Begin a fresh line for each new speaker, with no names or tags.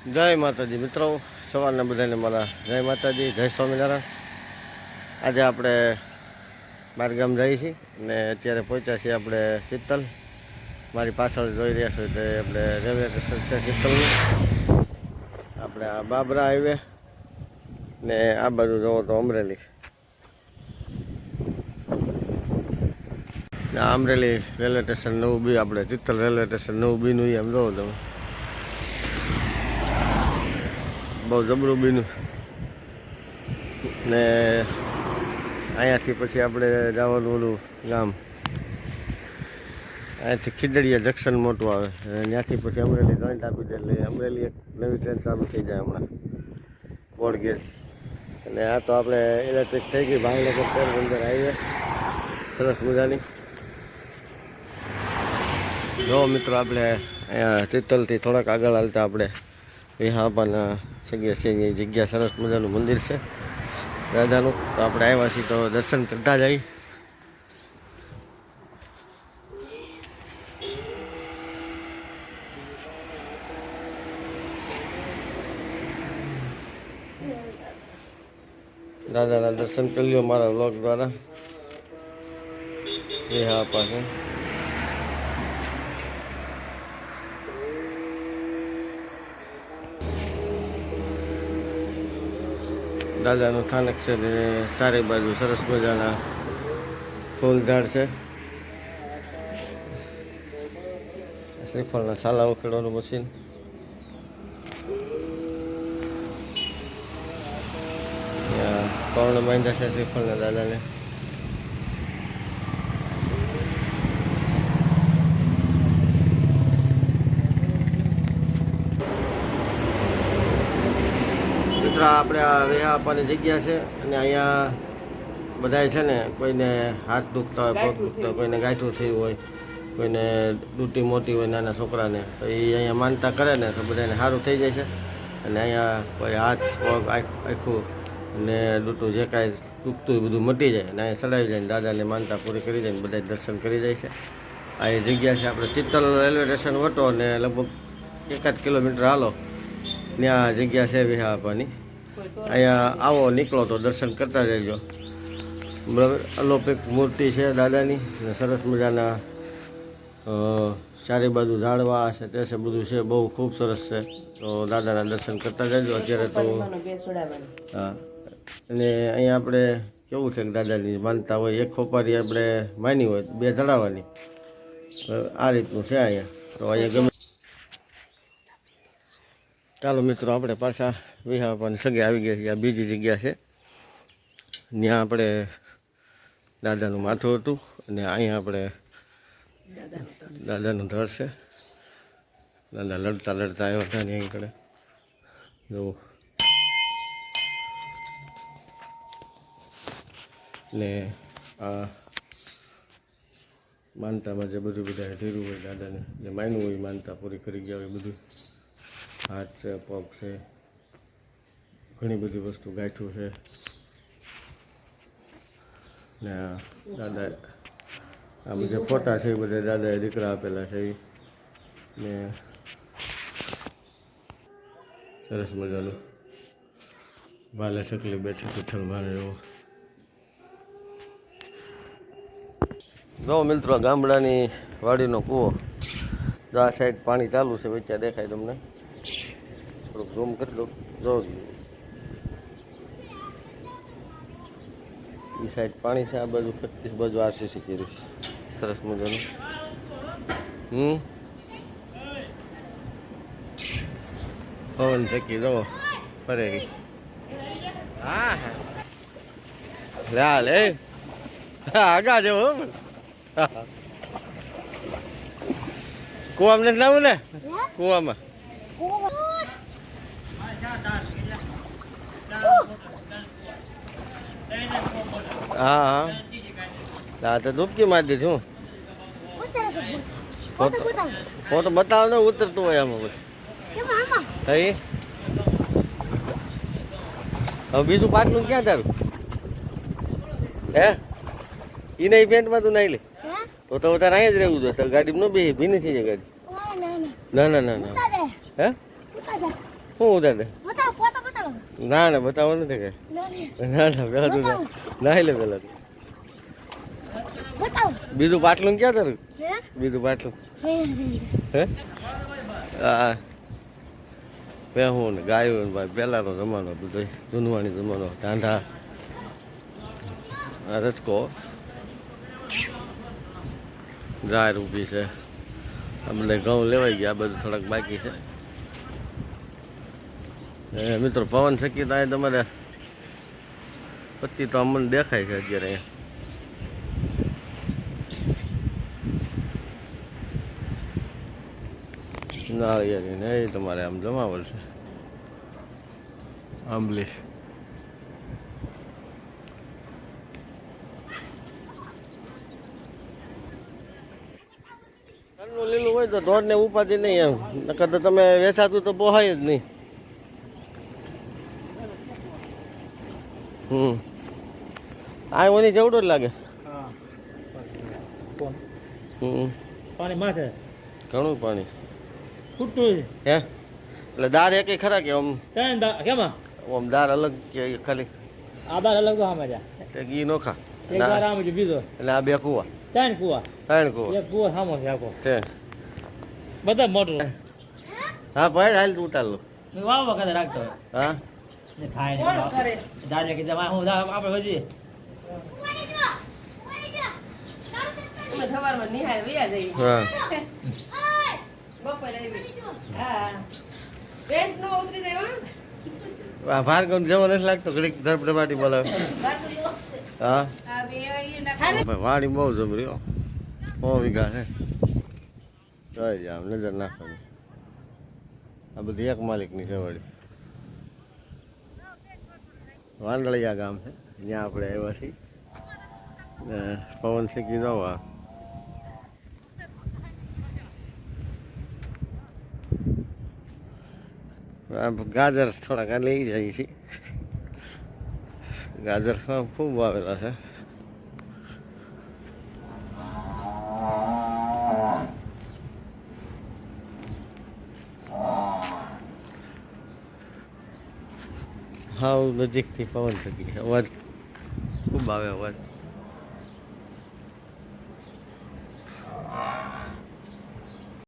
જય માતાજી મિત્રો, સવારના બધાને મારા જય માતાજી, જય સ્વામિનારાયણ. આજે આપણે બારગામ જઈએ છીએ અને અત્યારે પહોંચ્યા છીએ આપણે શીતલ. મારી પાછળ જોઈ રહ્યા છો તે આપણે રેલવે સ્ટેશન છે શીતલનું. આપણે આ બાબરા હાઈવે ને આ બાજુ જવો તો અમરેલી. અમરેલી રેલવે સ્ટેશન નવું બી આપણે શીતલ રેલવે સ્ટેશન નવું બીનું એમ જોવો તમે. બહુ જબરું બીનું ને અહીંયાથી પછી આપણે જવાનું ઓલું ગામ, અહીંયાથી ખીજડીયા જંક્શન મોટું આવે, ત્યાંથી પછી અમરેલી જોઈન્ટ આપી દે એટલે અમરેલી એક નવી ટ્રેન ચાલુ થઈ જાય હમણાં બોર્ડગેજ. અને આ તો આપણે ઇલેક્ટ્રિક થઈ ગઈ ભાવનગર પોરબંદર હાઈવે, સરસ મજાની. જો મિત્રો આપણે અહીંયા શીતલથી થોડાક આગળ હાલતા આપણે વિહાપાના જગ્યા સરસ મજાનું મંદિર છે દાદાનું. તો આપણે આવ્યા છીએ તો દર્શન કરતા જઈએ. દાદાના દર્શન કરી લ્યો મારા વ્લોગ દ્વારા. વિહાપા છે દાદાનું સ્થાનક છે તે ચારે બાજુ સરસ મજાના ફૂલ ઝાડ છે. શ્રીફળના છાલા ઉખેડવાનું મશીન. કર્ણ બાંધ્યા છે શ્રીફળના દાદાને. આપણે આ વિહાપાની જગ્યા છે અને અહીંયા બધાય છે ને, કોઈને હાથ દુખતા હોય, પગ દુખતા હોય, કોઈને ગાંઠું થયું હોય, કોઈને ડૂટી મોટી હોય નાના છોકરાને, તો એ અહીંયા માનતા કરે ને તો બધાને સારું થઈ જાય છે. અને અહીંયા કોઈ હાથ પગ આખું ને ડૂટું જે કાંઈ દુખતું હોય બધું મટી જાય અને અહીંયા ચડાવી જાય ને દાદાને માનતા પૂરી કરી જાય ને બધા દર્શન કરી જાય છે. આ એ જગ્યા છે આપણે શીતલ રેલવે સ્ટેશન વટો ને લગભગ 1 કિલોમીટર હાલો ત્યાં જગ્યા છે વિહાપાની. અહીંયા આવો નીકળો તો દર્શન કરતા જજો. બરાબર, અલૌકિક મૂર્તિ છે દાદાની, સરસ મજાના ચારે બાજુ ઝાડવા છે તે છે, બધું છે, બહુ ખૂબ સરસ છે. તો દાદાના દર્શન કરતા જજો. અત્યારે તો હા, અને અહીંયા આપણે કેવું છે કે દાદાની માનતા હોય, એક ખોપારી આપણે માની હોય 2 ચડાવવાની, આ રીતનું છે અહીંયા. તો અહીંયા ગમે. ચાલો મિત્રો, આપણે પાછા વિહાપાની સગે આવી ગયા છીએ. આ બીજી જગ્યા છે, ત્યાં આપણે દાદાનું માથું હતું અને અહીંયા આપણે દાદાનું ધડ છે. દાદા લડતા લડતા આવ્યા હતા ને અહીં કડે જો ને આ માનતામાં જે બધું બધા ઢીરું હોય દાદાને જે માન્યું હોય માનતા પૂરી કરી ગયા હોય બધું. હાથ છે, પગ છે, ઘણી બધી વસ્તુ ગાંઠું છે ને દાદા આ બધા ફોટા છે એ બધા દાદાએ દીકરા આપેલા છે ને સરસ મજાનું ભાલે સકલી બેઠી પિઠ્ઠલ ભાલે એવો. જો મિત્રો, ગામડાની વાડીનો કૂવો. જો આ સાઈડ પાણી ચાલુ છે, વચ્ચે દેખાય તમને, થોડુંક ઝૂમ કરી દો. જો એ સાઈડ પાણી છે, આ બાજુ 25 બાજુ આરસીસી કર્યું છે સરસ મજાનું. પવન ચક્કી જો ફરે ગઈ. હા હા લે આગા જેવો કુવામાં નથી નાવું ને, કુવામાં હા હા તો ડૂબકી મારી દીધું. ફોટો બતાવો ને, ઉતરતું હોય આમાં પછી થઈ. હવે બીજું પાટલું ક્યાં તારું હે? એ નહીં પેન્ટમાં તું નાઈ લે તો તારે અહીંયા જ રહેવું જોઈએ. ગાડીમાં ન બે ભીની થઈ જાય ગાડી. ના ના ના ના હે શું ઉતારે
બતાવો પોતા બતાવો
ના ના બતાવો નથી કે ના ના પેલા તું નાહી લે પેલા તું
બતાવો
બીજું પાટલું ક્યાં તારું
હે
બીજું પાટલું
હે
હે હા પહેવું ને ગાયું ને ભાઈ પહેલાંનો જમાનો બધો જૂનવાણી જમાનો ટાંઢા આ રચકો ગાય ઊભી છે આ બધા ઘઉં લેવાઈ ગયા આ બધું થોડાક બાકી છે મિત્રો પવન શકી તો અહીં તમારે પત્તી તો અમને દેખાય છે અત્યારે અહીંયા નાળિયેરી ને એ તમારે આમ જમાવલ છે આંબલી ઘરનું લીલું હોય તો ઢોરને ઉપાધિ નહીં એમ નકર તો તમે વેચાતું તો પોહાય જ નહીં આ ઓની જેવડો જ લાગે
પાણી માથે
ઘણું પાણી
ખૂટતું
હે એટલે દાર એક ખરા કે આમ
કેમાં
આમ દાર અલગ કે ખાલી
આધાર અલગ તો આમાં જા
ઘી નોખા
એક વાર આમ છે બીજો
એટલે આ બે કુવા
ત્રણ કુવા
કુવા
એક કુવો સામો છે આખો
છે
બધા મોટું
હા ભાઈ હાલ ઉતાર લો
વાવ વખતે રાખતો
હા
ને થાય ને દાદા કે જમા હું આપણે વધી
સવારમાં નિહાળ વયા જઈએ
હા
બપોરે આવી હા પેન્ટ નો ઉતરી જાય
આ ભાર્ગવ જેવો નથી લાગતો ઘડીક ધરપડબાટી બોલાવે હા ભાઈ વાડી બહુ જબરી હો 100 વીઘા છે જોઈ જા નજર નાખવાની આ બધી એક માલિકની છે વાડી વાંદળિયા ગામ છે ત્યાં આપણે આવ્યા છીએ પવન શીખી જાઓ આ ગાજર થોડાક લઈ જઈએ છીએ ગાજર ખૂબ વાવેલા છે હાવ નજીકથી પવન થકી અવાજ ખૂબ આવે અવાજ